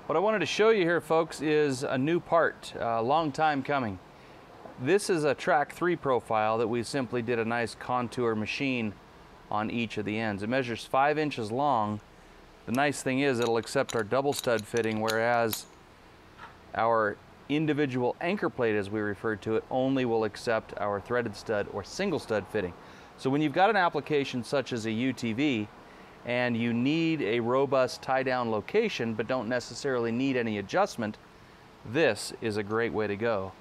What I wanted to show you here, folks, is a new part, a long time coming. This is a track 3 profile that we simply did a nice contour machine on each of the ends. It measures 5 inches long. The nice thing is it'll accept our double stud fitting, whereas our individual anchor plate, as we refer to it, only will accept our threaded stud or single stud fitting. So when you've got an application such as a UTV and you need a robust tie-down location but don't necessarily need any adjustment, this is a great way to go.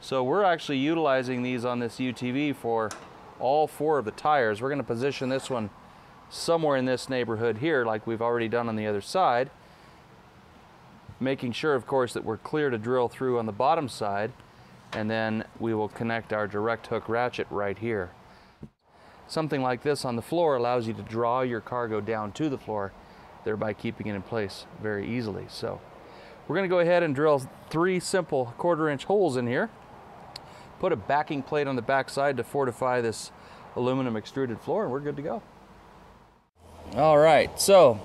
So we're actually utilizing these on this UTV for all 4 of the tires. We're going to position this one somewhere in this neighborhood here, like we've already done on the other side, making sure, of course, that we're clear to drill through on the bottom side, and then we will connect our direct hook ratchet right here. Something like this on the floor allows you to draw your cargo down to the floor, thereby keeping it in place very easily. So we're going to go ahead and drill 3 simple 1/4 inch holes in here, put a backing plate on the back side to fortify this aluminum extruded floor, and we're good to go. All right, so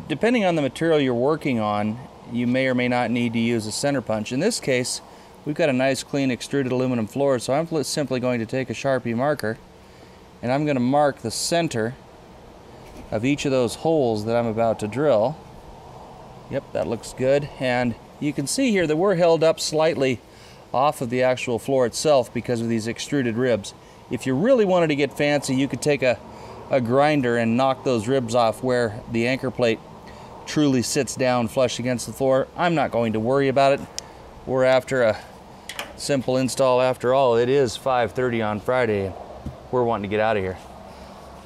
depending on the material you're working on, you may or may not need to use a center punch. In this case, we've got a nice clean extruded aluminum floor, so I'm simply going to take a Sharpie marker and I'm going to mark the center of each of those holes that I'm about to drill. Yep, that looks good. And you can see here that we're held up slightly off of the actual floor itself because of these extruded ribs. If you really wanted to get fancy, you could take a grinder and knock those ribs off where the anchor plate truly sits down flush against the floor. I'm not going to worry about it. We're after a simple install after all. It is 5:30 on Friday. We're wanting to get out of here.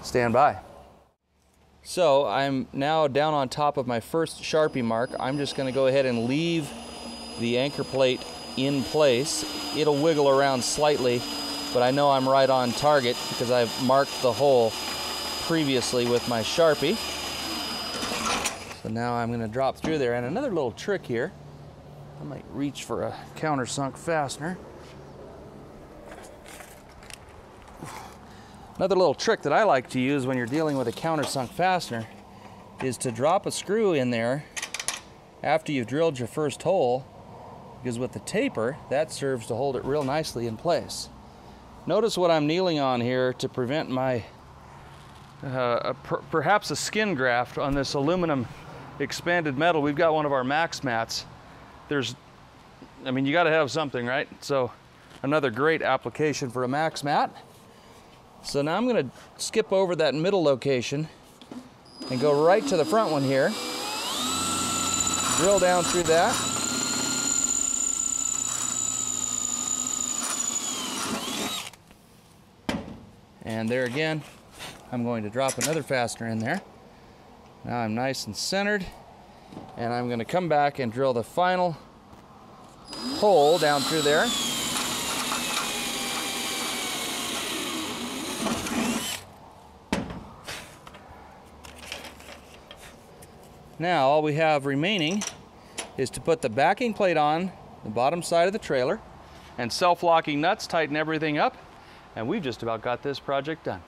Stand by. So I'm now down on top of my first Sharpie mark. I'm just going to go ahead and leave the anchor plate in place. It'll wiggle around slightly, but I know I'm right on target because I've marked the hole previously with my Sharpie. So now I'm going to drop through there. And another little trick here, I might reach for a countersunk fastener. Another little trick that I like to use when you're dealing with a countersunk fastener is to drop a screw in there after you've drilled your first hole, because with the taper, that serves to hold it real nicely in place. Notice what I'm kneeling on here to prevent my perhaps a skin graft on this aluminum expanded metal. We've got one of our Max mats. I mean, you got to have something, right? So another great application for a Max mat. So now I'm going to skip over that middle location and go right to the front one here. Drill down through that. And there again, I'm going to drop another fastener in there. Now I'm nice and centered, and I'm going to come back and drill the final hole down through there. Now all we have remaining is to put the backing plate on the bottom side of the trailer, and self-locking nuts tighten everything up, and we've just about got this project done.